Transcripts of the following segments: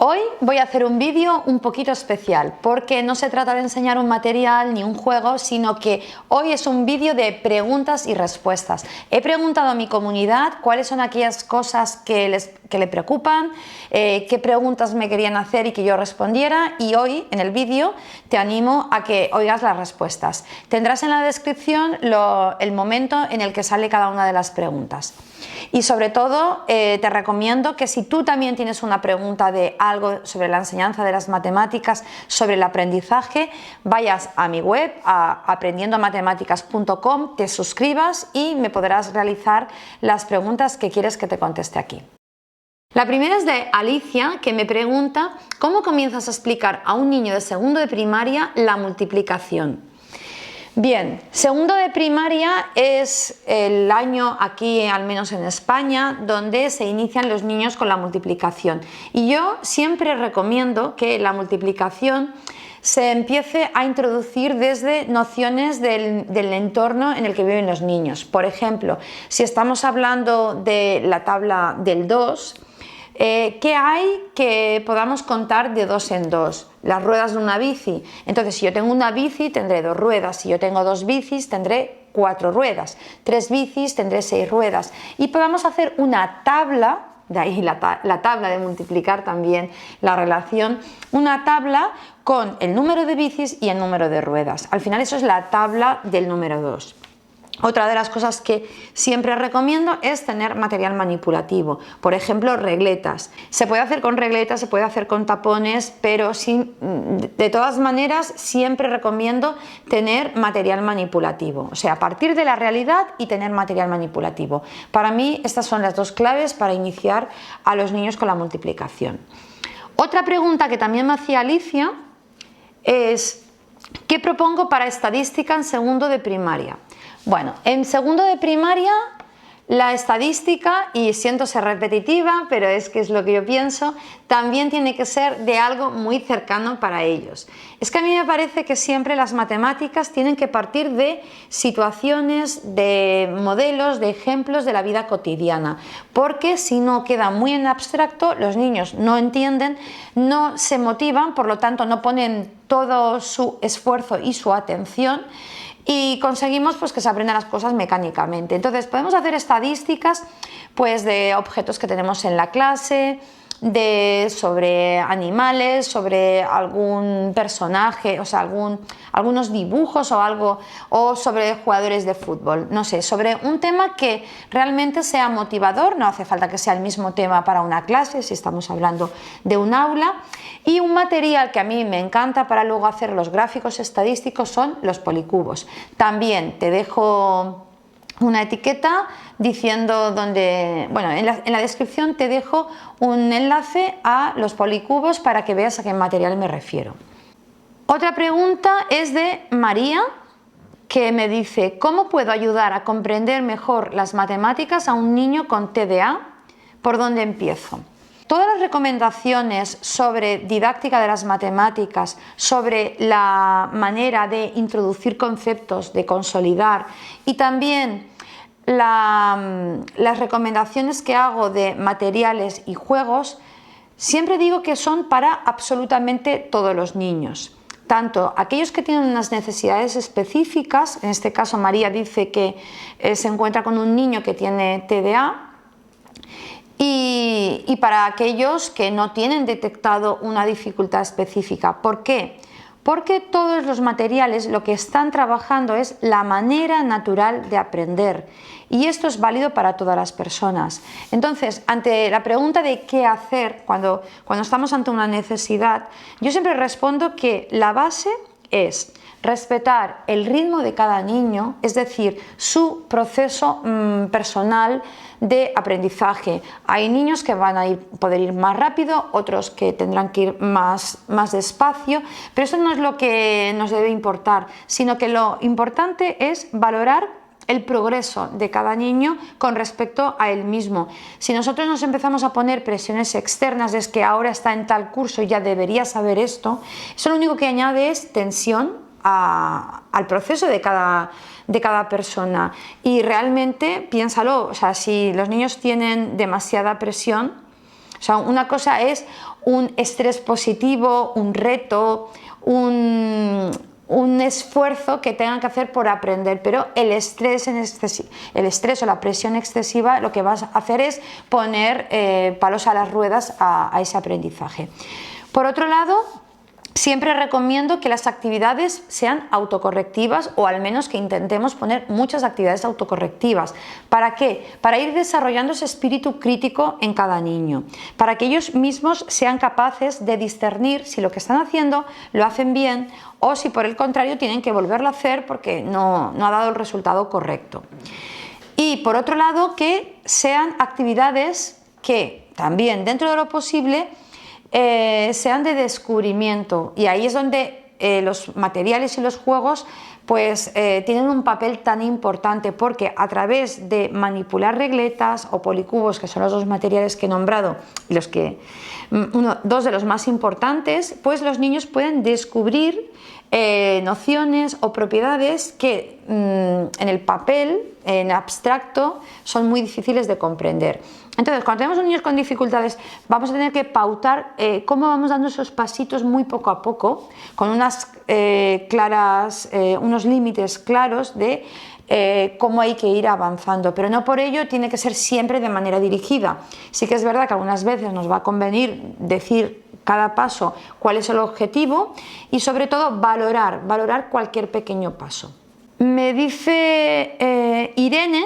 Hoy voy a hacer un vídeo un poquito especial porque no se trata de enseñar un material ni un juego, sino que hoy es un vídeo de preguntas y respuestas. He preguntado a mi comunidad cuáles son aquellas cosas que le preocupan, qué preguntas me querían hacer y que yo respondiera, y hoy en el vídeo te animo a que oigas las respuestas. Tendrás en la descripción el momento en el que sale cada una de las preguntas. Y sobre todo te recomiendo que si tú también tienes una pregunta de algo sobre la enseñanza de las matemáticas, sobre el aprendizaje, vayas a mi web, a aprendiendomatemáticas.com, te suscribas y me podrás realizar las preguntas que quieres que te conteste aquí. La primera es de Alicia, que me pregunta ¿cómo comienzas a explicar a un niño de segundo de primaria la multiplicación? Bien, segundo de primaria es el año aquí, al menos en España, donde se inician los niños con la multiplicación. Y yo siempre recomiendo que la multiplicación se empiece a introducir desde nociones del entorno en el que viven los niños. Por ejemplo, si estamos hablando de la tabla del 2, ¿qué hay que podamos contar de dos en dos? Las ruedas de una bici. Entonces, si yo tengo una bici, tendré 2 ruedas. Si yo tengo 2 bicis, tendré 4 ruedas. 3 bicis, tendré 6 ruedas. Y podamos hacer una tabla, de ahí la tabla de multiplicar también la relación, una tabla con el número de bicis y el número de ruedas. Al final eso es la tabla del número 2. Otra de las cosas que siempre recomiendo es tener material manipulativo, por ejemplo regletas. Se puede hacer con regletas, se puede hacer con tapones, pero de todas maneras siempre recomiendo tener material manipulativo, o sea, partir de la realidad y tener material manipulativo. Para mí estas son las dos claves para iniciar a los niños con la multiplicación. Otra pregunta que también me hacía Alicia es ¿qué propongo para estadística en segundo de primaria? Bueno, en segundo de primaria la estadística, y siento ser repetitiva, pero es que es lo que yo pienso, también tiene que ser de algo muy cercano para ellos. Es que a mí me parece que siempre las matemáticas tienen que partir de situaciones, de modelos, de ejemplos de la vida cotidiana, porque si no queda muy en abstracto, los niños no entienden, no se motivan, por lo tanto no ponen todo su esfuerzo y su atención, y conseguimos pues que se aprendan las cosas mecánicamente. Entonces podemos hacer estadísticas pues de objetos que tenemos en la clase, sobre animales, sobre algún personaje, o sea, algunos dibujos o algo, o sobre jugadores de fútbol, no sé, sobre un tema que realmente sea motivador. No hace falta que sea el mismo tema para una clase, si estamos hablando de un aula. Y un material que a mí me encanta para luego hacer los gráficos estadísticos son los policubos. También te dejo una etiqueta diciendo dónde, bueno, en la descripción te dejo un enlace a los policubos para que veas a qué material me refiero. Otra pregunta es de María, que me dice ¿cómo puedo ayudar a comprender mejor las matemáticas a un niño con TDA? ¿Por dónde empiezo? Todas las recomendaciones sobre didáctica de las matemáticas, sobre la manera de introducir conceptos, de consolidar, y también las recomendaciones que hago de materiales y juegos, siempre digo que son para absolutamente todos los niños. Tanto aquellos que tienen unas necesidades específicas, en este caso María dice que se encuentra con un niño que tiene TDA, y para aquellos que no tienen detectado una dificultad específica. ¿Por qué? Porque todos los materiales lo que están trabajando es la manera natural de aprender, y esto es válido para todas las personas. Entonces, ante la pregunta de qué hacer cuando estamos ante una necesidad, yo siempre respondo que la base es respetar el ritmo de cada niño, es decir, su proceso personal de aprendizaje. Hay niños que van a poder ir más rápido, otros que tendrán que ir más despacio, pero eso no es lo que nos debe importar, sino que lo importante es valorar el progreso de cada niño con respecto a él mismo. Si nosotros nos empezamos a poner presiones externas, es que ahora está en tal curso y ya debería saber esto, eso lo único que añade es tensión al proceso de cada persona. Y realmente piénsalo, o sea, si los niños tienen demasiada presión, O sea, una cosa es un estrés positivo, un reto, un esfuerzo que tengan que hacer por aprender, pero el estrés o la presión excesiva lo que vas a hacer es poner palos a las ruedas a ese aprendizaje. Por otro lado, siempre recomiendo que las actividades sean autocorrectivas, o al menos que intentemos poner muchas actividades autocorrectivas. ¿Para qué? Para ir desarrollando ese espíritu crítico en cada niño, para que ellos mismos sean capaces de discernir si lo que están haciendo lo hacen bien o si por el contrario tienen que volverlo a hacer porque no ha dado el resultado correcto. Y por otro lado, que sean actividades que también dentro de lo posible sean de descubrimiento, y ahí es donde los materiales y los juegos pues tienen un papel tan importante, porque a través de manipular regletas o policubos, que son los dos materiales que he nombrado y dos de los más importantes, pues los niños pueden descubrir nociones o propiedades que en el papel, en abstracto, son muy difíciles de comprender. Entonces, cuando tenemos niños con dificultades, vamos a tener que pautar cómo vamos dando esos pasitos muy poco a poco, con unos límites claros de cómo hay que ir avanzando, pero no por ello tiene que ser siempre de manera dirigida. Sí que es verdad que algunas veces nos va a convenir decir cada paso cuál es el objetivo y sobre todo valorar cualquier pequeño paso. Me dice Irene,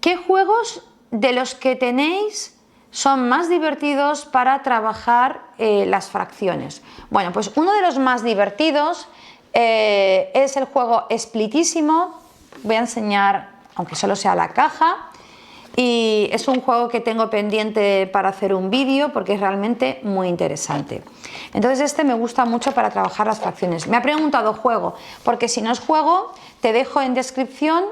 ¿qué juegos de los que tenéis son más divertidos para trabajar las fracciones? Bueno, pues uno de los más divertidos es el juego Splitísimo. Voy a enseñar, aunque solo sea la caja, y es un juego que tengo pendiente para hacer un vídeo porque es realmente muy interesante. Entonces este me gusta mucho para trabajar las fracciones. Me ha preguntado juego, porque si no es juego, te dejo en descripción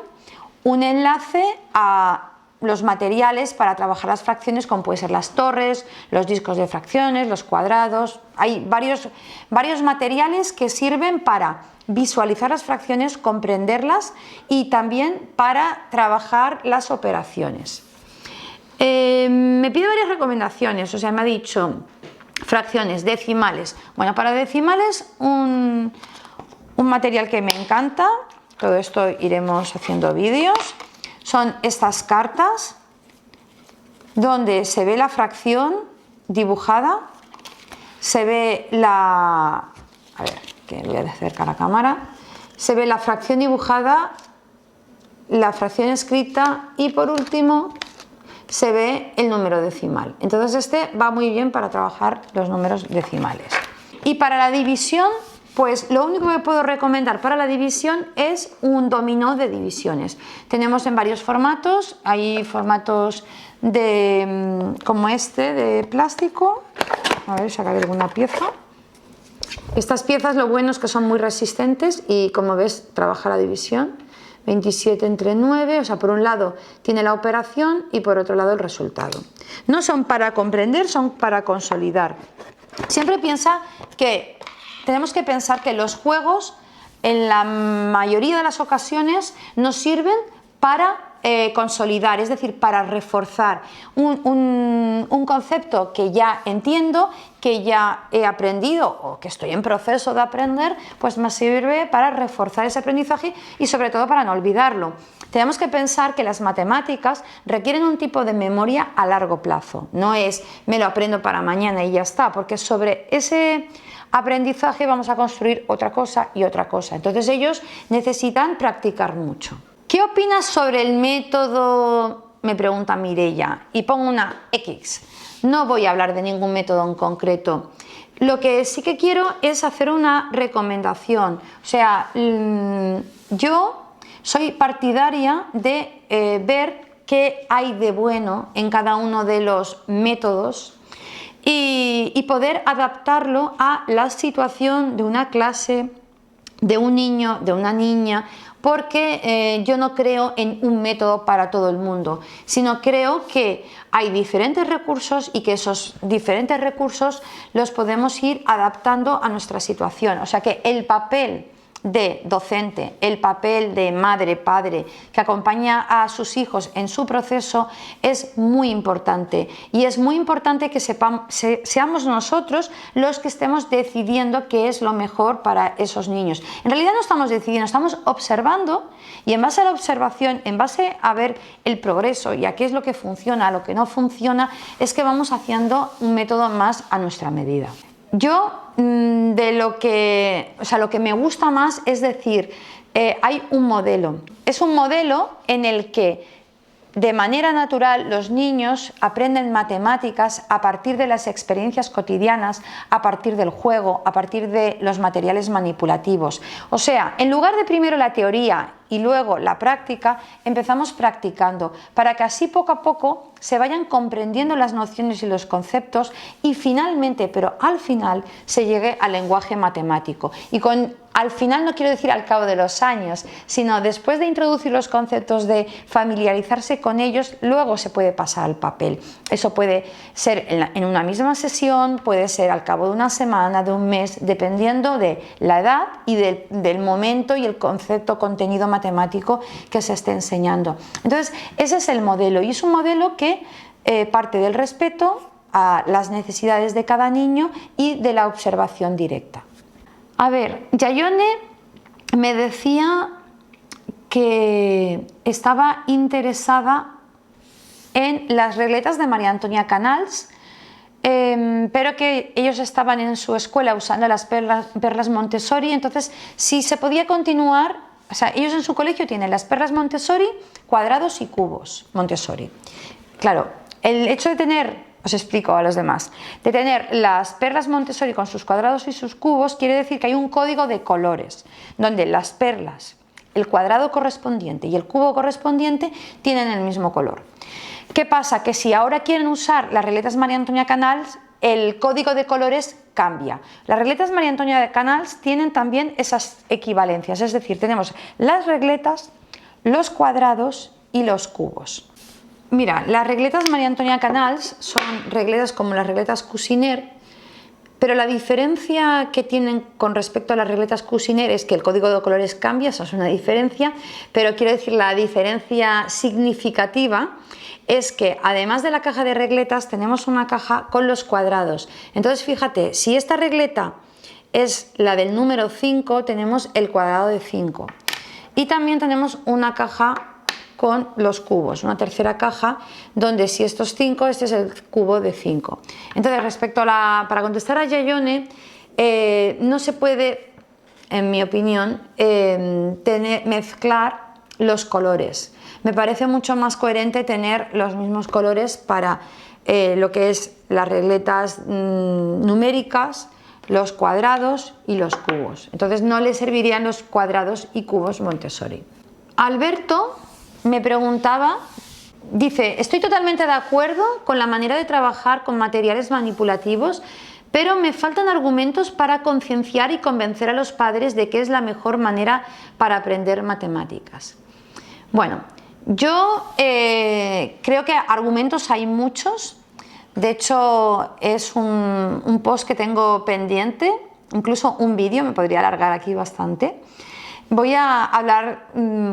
un enlace a los materiales para trabajar las fracciones, como pueden ser las torres, los discos de fracciones, los cuadrados. Hay varios materiales que sirven para visualizar las fracciones, comprenderlas y también para trabajar las operaciones. Me pide varias recomendaciones, o sea, me ha dicho fracciones, decimales. Bueno, para decimales un material que me encanta, todo esto iremos haciendo vídeos, son estas cartas donde se ve la fracción dibujada, se ve a ver, que voy a acercar a la cámara, se ve la fracción dibujada, la fracción escrita y por último se ve el número decimal. Entonces este va muy bien para trabajar los números decimales. Y para la división, pues lo único que puedo recomendar para la división es un dominó de divisiones. Tenemos en varios formatos, hay formatos como este de plástico. A ver, sacaré alguna pieza. Estas piezas lo bueno es que son muy resistentes y como ves trabaja la división. 27 entre 9, o sea, por un lado tiene la operación y por otro lado el resultado. No son para comprender, son para consolidar. Siempre tenemos que pensar que los juegos en la mayoría de las ocasiones nos sirven para consolidar, es decir, para reforzar un concepto que ya entiendo, que ya he aprendido o que estoy en proceso de aprender, pues me sirve para reforzar ese aprendizaje y sobre todo para no olvidarlo. Tenemos que pensar que las matemáticas requieren un tipo de memoria a largo plazo, no es me lo aprendo para mañana y ya está, porque sobre ese aprendizaje vamos a construir otra cosa y otra cosa. Entonces ellos necesitan practicar mucho. ¿Qué opinas sobre el método? Me pregunta Mireia y pongo una X. No voy a hablar de ningún método en concreto. Lo que sí que quiero es hacer una recomendación. O sea, yo soy partidaria de ver qué hay de bueno en cada uno de los métodos y poder adaptarlo a la situación de una clase, de un niño, de una niña, porque yo no creo en un método para todo el mundo, sino creo que hay diferentes recursos y que esos diferentes recursos los podemos ir adaptando a nuestra situación. O sea que el papel de docente, el papel de madre, padre, que acompaña a sus hijos en su proceso, es muy importante. Y es muy importante que seamos nosotros los que estemos decidiendo qué es lo mejor para esos niños. En realidad no estamos decidiendo, estamos observando, y en base a la observación, en base a ver el progreso y a qué es lo que funciona, lo que no funciona, es que vamos haciendo un método más a nuestra medida. Yo lo que me gusta más es decir, hay un modelo. Es un modelo en el que de manera natural los niños aprenden matemáticas a partir de las experiencias cotidianas, a partir del juego, a partir de los materiales manipulativos. O sea, en lugar de primero la teoría y luego la práctica, empezamos practicando para que así poco a poco se vayan comprendiendo las nociones y los conceptos y finalmente, pero al final, se llegue al lenguaje matemático. Y al final no quiero decir al cabo de los años, sino después de introducir los conceptos, de familiarizarse con ellos, luego se puede pasar al papel. Eso puede ser en una misma sesión, puede ser al cabo de una semana, de un mes, dependiendo de la edad y del momento y el concepto, contenido matemático que se esté enseñando. Entonces, ese es el modelo, y es un modelo que parte del respeto a las necesidades de cada niño y de la observación directa. A ver, Yayone me decía que estaba interesada en las regletas de María Antonia Canals, pero que ellos estaban en su escuela usando las perlas Montessori. Entonces, si se podía continuar, o sea, ellos en su colegio tienen las perlas Montessori, cuadrados y cubos Montessori. Claro, el hecho de tener, os explico a los demás, de tener las perlas Montessori con sus cuadrados y sus cubos, quiere decir que hay un código de colores, donde las perlas, el cuadrado correspondiente y el cubo correspondiente tienen el mismo color. ¿Qué pasa? Que si ahora quieren usar las regletas María Antonia Canals, el código de colores cambia. Las regletas María Antonia Canals tienen también esas equivalencias, es decir, tenemos las regletas, los cuadrados y los cubos. Mira, las regletas María Antonia Canals son regletas como las regletas Cuisiner, pero la diferencia que tienen con respecto a las regletas Cuisiner es que el código de colores cambia, eso es una diferencia, pero quiero decir, la diferencia significativa es que además de la caja de regletas tenemos una caja con los cuadrados. Entonces fíjate, si esta regleta es la del número 5, tenemos el cuadrado de 5. Y también tenemos una caja con los cubos, una tercera caja donde si esto es 5, este es el cubo de 5. Entonces, respecto a para contestar a Yayone, no se puede, en mi opinión, mezclar los colores. Me parece mucho más coherente tener los mismos colores para lo que es las regletas numéricas, los cuadrados y los cubos. Entonces no le servirían los cuadrados y cubos Montessori. Alberto me preguntaba, dice, estoy totalmente de acuerdo con la manera de trabajar con materiales manipulativos, pero me faltan argumentos para concienciar y convencer a los padres de que es la mejor manera para aprender matemáticas. Bueno, yo creo que argumentos hay muchos. De hecho, es un post que tengo pendiente, incluso un vídeo, me podría alargar aquí bastante. Voy a hablar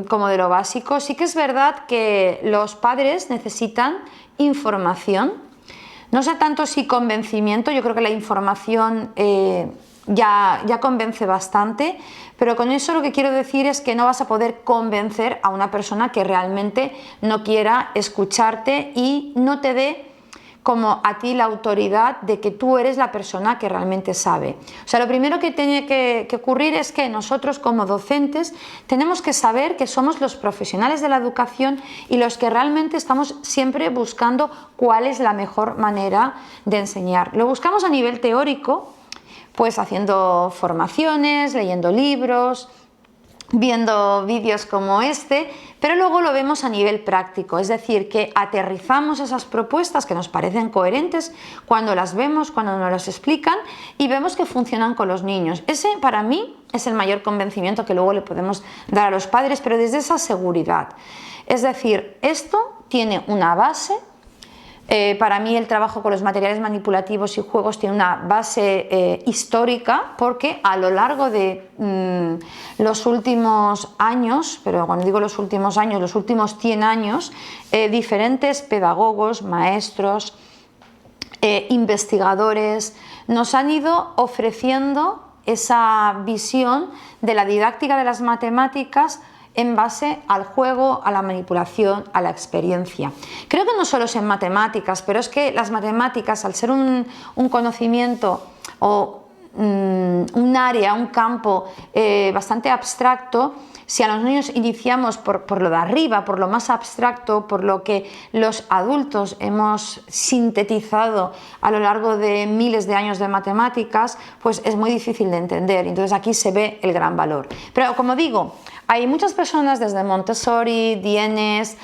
como de lo básico. Sí que es verdad que los padres necesitan información. No sé tanto si convencimiento, yo creo que la información ya convence bastante, pero con eso lo que quiero decir es que no vas a poder convencer a una persona que realmente no quiera escucharte y no te dé como a ti la autoridad de que tú eres la persona que realmente sabe. O sea, lo primero que tiene que ocurrir es que nosotros como docentes tenemos que saber que somos los profesionales de la educación y los que realmente estamos siempre buscando cuál es la mejor manera de enseñar. Lo buscamos a nivel teórico, pues haciendo formaciones, leyendo libros, viendo vídeos como este, pero luego lo vemos a nivel práctico, es decir, que aterrizamos esas propuestas que nos parecen coherentes cuando las vemos, cuando nos las explican y vemos que funcionan con los niños. Ese para mí es el mayor convencimiento que luego le podemos dar a los padres, pero desde esa seguridad. Es decir, esto tiene una base Para mí el trabajo con los materiales manipulativos y juegos tiene una base histórica, porque a lo largo de los últimos años, pero cuando digo los últimos años, los últimos 100 años, diferentes pedagogos, maestros, investigadores nos han ido ofreciendo esa visión de la didáctica de las matemáticas en base al juego, a la manipulación, a la experiencia. Creo que no solo es en matemáticas, pero es que las matemáticas, al ser un conocimiento o un área, un campo bastante abstracto, si a los niños iniciamos por lo de arriba, por lo más abstracto, por lo que los adultos hemos sintetizado a lo largo de miles de años de matemáticas, pues es muy difícil de entender. Entonces aquí se ve el gran valor. Pero como digo, hay muchas personas desde Montessori, Dienes,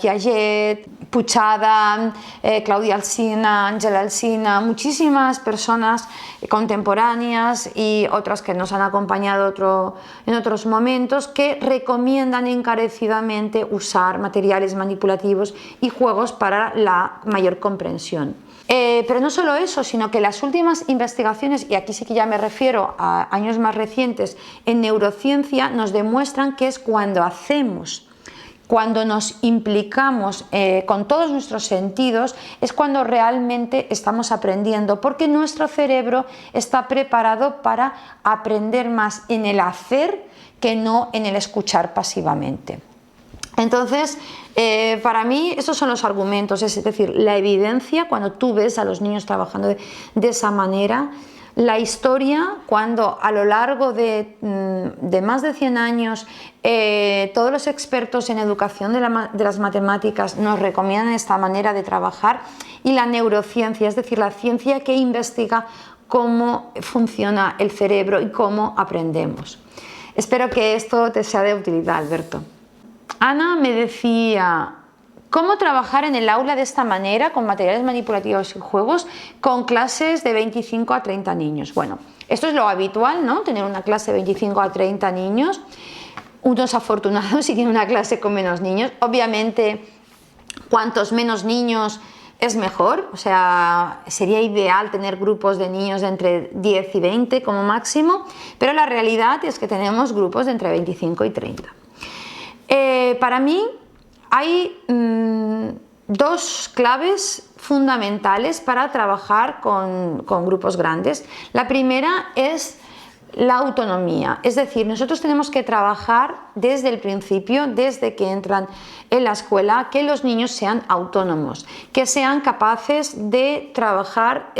Piaget, Puchada, Claudia Alsina, Ángela Alsina, muchísimas personas contemporáneas y otras que nos han acompañado en otros momentos, que recomiendan encarecidamente usar materiales manipulativos y juegos para la mayor comprensión. Pero no solo eso, sino que las últimas investigaciones, y aquí sí que ya me refiero a años más recientes, en neurociencia nos demuestran que es cuando nos implicamos con todos nuestros sentidos, es cuando realmente estamos aprendiendo, porque nuestro cerebro está preparado para aprender más en el hacer que no en el escuchar pasivamente. Entonces, para mí esos son los argumentos, es decir, la evidencia cuando tú ves a los niños trabajando de esa manera, la historia cuando a lo largo de más de 100 años todos los expertos en educación de las matemáticas nos recomiendan esta manera de trabajar, y la neurociencia, es decir, la ciencia que investiga cómo funciona el cerebro y cómo aprendemos. Espero que esto te sea de utilidad, Alberto. Ana me decía: ¿cómo trabajar en el aula de esta manera, con materiales manipulativos y juegos, con clases de 25 a 30 niños? Bueno, esto es lo habitual, ¿no? Tener una clase de 25 a 30 niños. Unos afortunados si tienen una clase con menos niños. Obviamente, cuantos menos niños es mejor, o sea, sería ideal tener grupos de niños de entre 10 y 20 como máximo, pero la realidad es que tenemos grupos de entre 25 y 30. Para mí hay dos claves fundamentales para trabajar con grupos grandes. La primera es la autonomía, es decir, nosotros tenemos que trabajar desde el principio, desde que entran en la escuela, que los niños sean autónomos, que sean capaces de trabajar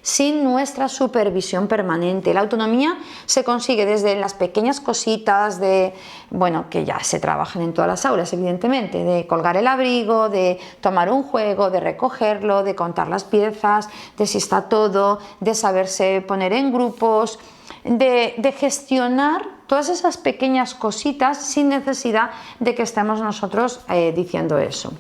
sin nuestra supervisión permanente. La autonomía se consigue desde las pequeñas cositas que ya se trabajan en todas las aulas, evidentemente, de colgar el abrigo, de tomar un juego, de recogerlo, de contar las piezas, de si está todo, de saberse poner en grupos, de gestionar todas esas pequeñas cositas sin necesidad de que estemos nosotros diciendo eso.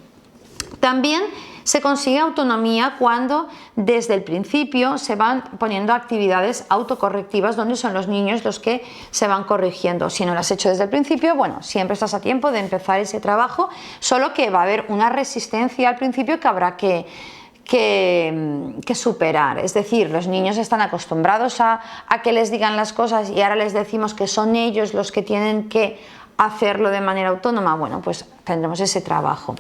También se consigue autonomía cuando desde el principio se van poniendo actividades autocorrectivas donde son los niños los que se van corrigiendo. Si no lo has hecho desde el principio, bueno, siempre estás a tiempo de empezar ese trabajo, solo que va a haber una resistencia al principio que habrá que superar. Es decir, los niños están acostumbrados a que les digan las cosas y ahora les decimos que son ellos los que tienen que hacerlo de manera autónoma. Bueno, pues tendremos ese trabajo.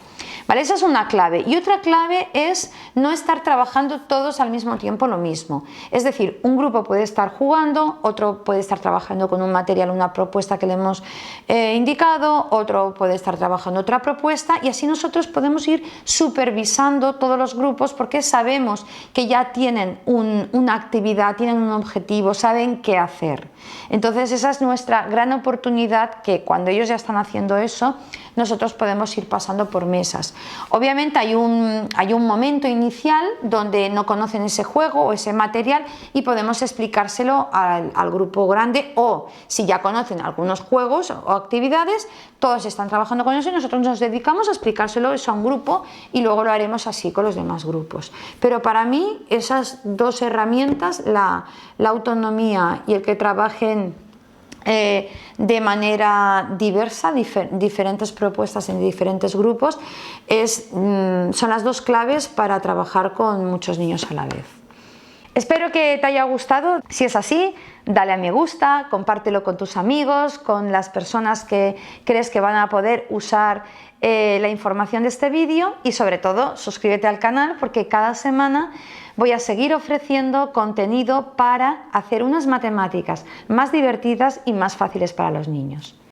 ¿Vale? Esa es una clave. Y otra clave es no estar trabajando todos al mismo tiempo lo mismo. Es decir, un grupo puede estar jugando, otro puede estar trabajando con un material, una propuesta que le hemos indicado, otro puede estar trabajando otra propuesta, y así nosotros podemos ir supervisando todos los grupos porque sabemos que ya tienen una actividad, tienen un objetivo, saben qué hacer. Entonces esa es nuestra gran oportunidad, que cuando ellos ya están haciendo eso, nosotros podemos ir pasando por mesas. Obviamente hay un momento inicial donde no conocen ese juego o ese material y podemos explicárselo al grupo grande, o si ya conocen algunos juegos o actividades, todos están trabajando con eso y nosotros nos dedicamos a explicárselo eso a un grupo y luego lo haremos así con los demás grupos. Pero para mí esas dos herramientas, la autonomía y el que trabajen de manera diversa, diferentes propuestas en diferentes grupos, son las dos claves para trabajar con muchos niños a la vez. Espero que te haya gustado. Si es así, dale a me gusta, compártelo con tus amigos, con las personas que crees que van a poder usar la información de este vídeo, y sobre todo suscríbete al canal, porque cada semana voy a seguir ofreciendo contenido para hacer unas matemáticas más divertidas y más fáciles para los niños.